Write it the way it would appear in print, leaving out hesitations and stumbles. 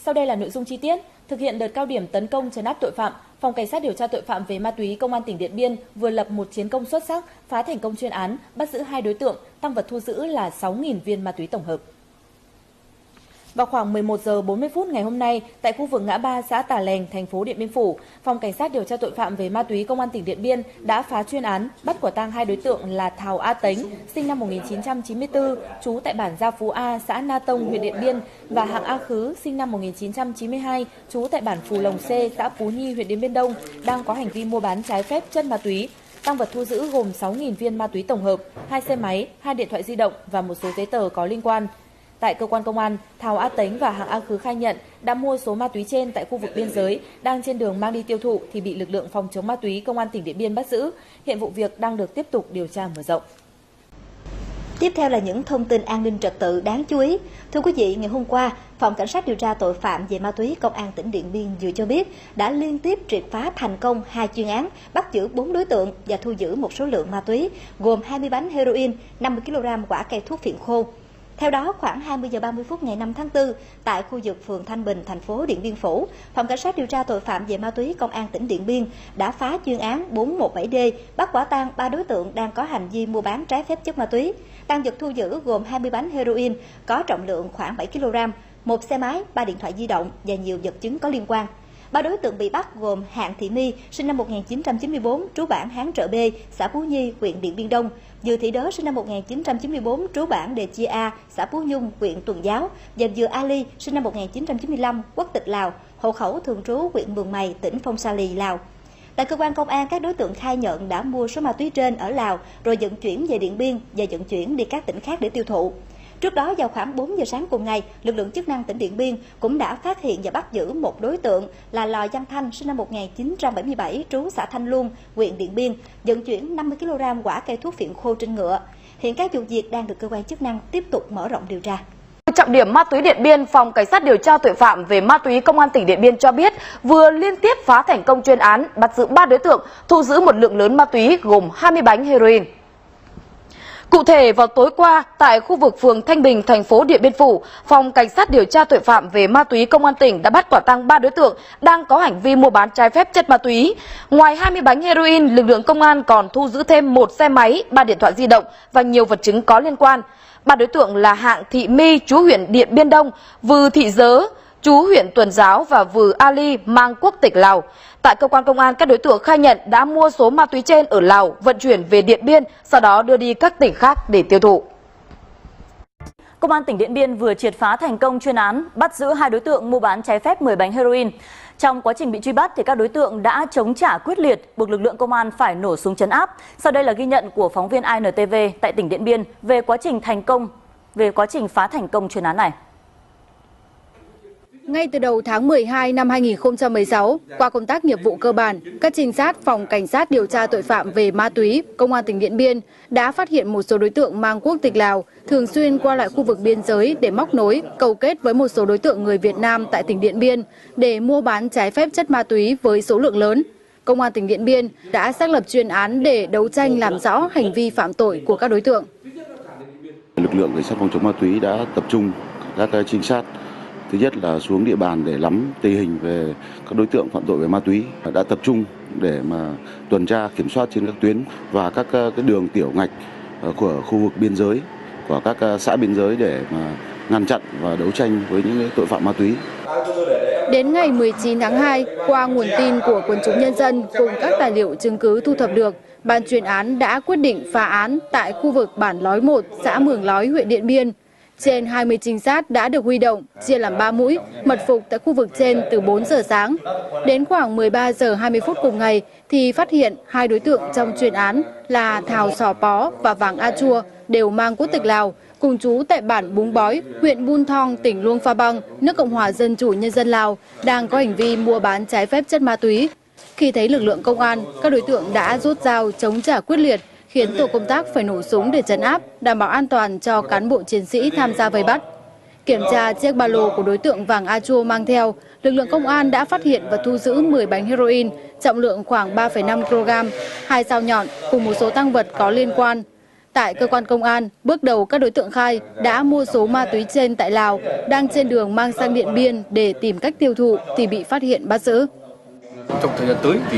Sau đây là nội dung chi tiết. Thực hiện đợt cao điểm tấn công trấn áp tội phạm, Phòng Cảnh sát điều tra tội phạm về ma túy Công an tỉnh Điện Biên vừa lập một chiến công xuất sắc, phá thành công chuyên án, bắt giữ 2 đối tượng, tang vật thu giữ là 6.000 viên ma túy tổng hợp. Vào khoảng 11 giờ 40 phút ngày hôm nay, tại khu vực ngã ba xã Tà Lèng, thành phố Điện Biên Phủ, Phòng Cảnh sát điều tra tội phạm về ma túy Công an tỉnh Điện Biên đã phá chuyên án, bắt quả tang 2 đối tượng là Thảo A Tánh, sinh năm 1994, trú tại bản Gia Phú A, xã Na Tông, huyện Điện Biên, và Hạng A Khứ, sinh năm 1992, trú tại bản Phù Lồng C, xã Phú Nhi, huyện Điện Biên Đông, đang có hành vi mua bán trái phép chất ma túy. Tang vật thu giữ gồm 6.000 viên ma túy tổng hợp, 2 xe máy, 2 điện thoại di động và một số giấy tờ có liên quan. Tại cơ quan công an, Thảo A Tánh và Hạng A Khứ khai nhận đã mua số ma túy trên tại khu vực biên giới, đang trên đường mang đi tiêu thụ thì bị lực lượng phòng chống ma túy Công an tỉnh Điện Biên bắt giữ. Hiện vụ việc đang được tiếp tục điều tra mở rộng. Tiếp theo là những thông tin an ninh trật tự đáng chú ý. Thưa quý vị, ngày hôm qua, Phòng Cảnh sát điều tra tội phạm về ma túy Công an tỉnh Điện Biên vừa cho biết đã liên tiếp triệt phá thành công 2 chuyên án, bắt giữ 4 đối tượng và thu giữ một số lượng ma túy gồm 20 bánh heroin, 50 kg quả cây thuốc phiện khô. Theo đó, khoảng 20 giờ 30 phút ngày 5 tháng 4, tại khu vực phường Thanh Bình, thành phố Điện Biên Phủ, Phòng Cảnh sát điều tra tội phạm về ma túy Công an tỉnh Điện Biên đã phá chuyên án 417D, bắt quả tang 3 đối tượng đang có hành vi mua bán trái phép chất ma túy. Tang vật thu giữ gồm 20 bánh heroin có trọng lượng khoảng 7 kg, một xe máy, 3 điện thoại di động và nhiều vật chứng có liên quan. 3 đối tượng bị bắt gồm Hạng Thị My, sinh năm 1994, trú bản Hán Trợ B, xã Phú Nhi, huyện Điện Biên Đông; Dừa Thị Đớ, sinh năm 1994, trú bản Đề Chia A, xã Phú Nhung, huyện Tuần Giáo; và Dừa Ali, sinh năm 1995, quốc tịch Lào, hộ khẩu thường trú huyện Mường Mày, tỉnh Phong Sa Lì, Lào. Tại cơ quan công an, các đối tượng khai nhận đã mua số ma túy trên ở Lào rồi vận chuyển về Điện Biên và vận chuyển đi các tỉnh khác để tiêu thụ. Trước đó, vào khoảng 4 giờ sáng cùng ngày, lực lượng chức năng tỉnh Điện Biên cũng đã phát hiện và bắt giữ một đối tượng là Lò Văn Thanh, sinh năm 1977, trú xã Thanh Luông, huyện Điện Biên, vận chuyển 50 kg quả cây thuốc phiện khô trên ngựa. Hiện các vụ việc đang được cơ quan chức năng tiếp tục mở rộng điều tra. Trọng điểm ma túy Điện Biên, Phòng Cảnh sát điều tra tội phạm về ma túy Công an tỉnh Điện Biên cho biết vừa liên tiếp phá thành công chuyên án, bắt giữ 3 đối tượng, thu giữ một lượng lớn ma túy gồm 20 bánh heroin. Cụ thể, vào tối qua, tại khu vực phường Thanh Bình, thành phố Điện Biên Phủ, Phòng Cảnh sát điều tra tội phạm về ma túy Công an tỉnh đã bắt quả tang 3 đối tượng đang có hành vi mua bán trái phép chất ma túy. Ngoài 20 bánh heroin, lực lượng công an còn thu giữ thêm 1 xe máy, 3 điện thoại di động và nhiều vật chứng có liên quan. 3 đối tượng là Hạng Thị My, trú huyện Điện Biên Đông; Vừ Thị Dớ, trú huyện Tuần Giáo, và Vừ Ali, mang quốc tịch Lào. Tại cơ quan công an, các đối tượng khai nhận đã mua số ma túy trên ở Lào, vận chuyển về Điện Biên, sau đó đưa đi các tỉnh khác để tiêu thụ. Công an tỉnh Điện Biên vừa triệt phá thành công chuyên án, bắt giữ 2 đối tượng mua bán trái phép 10 bánh heroin. Trong quá trình bị truy bắt, thì các đối tượng đã chống trả quyết liệt, buộc lực lượng công an phải nổ súng trấn áp. Sau đây là ghi nhận của phóng viên INTV tại tỉnh Điện Biên về quá trình phá thành công chuyên án này. Ngay từ đầu tháng 12 năm 2016, qua công tác nghiệp vụ cơ bản, các trinh sát Phòng Cảnh sát điều tra tội phạm về ma túy Công an tỉnh Điện Biên đã phát hiện một số đối tượng mang quốc tịch Lào thường xuyên qua lại khu vực biên giới để móc nối, câu kết với một số đối tượng người Việt Nam tại tỉnh Điện Biên để mua bán trái phép chất ma túy với số lượng lớn. Công an tỉnh Điện Biên đã xác lập chuyên án để đấu tranh làm rõ hành vi phạm tội của các đối tượng. Lực lượng cảnh sát phòng chống ma túy đã tập trung các trinh sát. Thứ nhất là xuống địa bàn để nắm tình hình về các đối tượng phạm tội về ma túy, đã tập trung để mà tuần tra kiểm soát trên các tuyến và các cái đường tiểu ngạch của khu vực biên giới, của các xã biên giới để mà ngăn chặn và đấu tranh với những tội phạm ma túy. Đến ngày 19 tháng 2, qua nguồn tin của quần chúng nhân dân cùng các tài liệu chứng cứ thu thập được, ban chuyên án đã quyết định phá án tại khu vực bản Lói 1, xã Mường Lói, huyện Điện Biên. Trên 20 trinh sát đã được huy động, chia làm 3 mũi, mật phục tại khu vực trên từ 4 giờ sáng. Đến khoảng 13 giờ 20 phút cùng ngày thì phát hiện 2 đối tượng trong chuyên án là Thảo Sò Pó và Vàng A Chua đều mang quốc tịch Lào, cùng trú tại bản Búng Bói, huyện Bun Thong, tỉnh Luông Pha Băng, nước Cộng hòa Dân chủ Nhân dân Lào, đang có hành vi mua bán trái phép chất ma túy. Khi thấy lực lượng công an, các đối tượng đã rút dao chống trả quyết liệt, khiến tổ công tác phải nổ súng để trấn áp, đảm bảo an toàn cho cán bộ chiến sĩ tham gia vây bắt. Kiểm tra chiếc ba lô của đối tượng Vàng A Chua mang theo, lực lượng công an đã phát hiện và thu giữ 10 bánh heroin, trọng lượng khoảng 3,5 kg, 2 dao nhọn cùng một số tăng vật có liên quan. Tại cơ quan công an, bước đầu các đối tượng khai đã mua số ma túy trên tại Lào, đang trên đường mang sang Điện Biên để tìm cách tiêu thụ thì bị phát hiện bắt giữ. Trong thời gian tới thì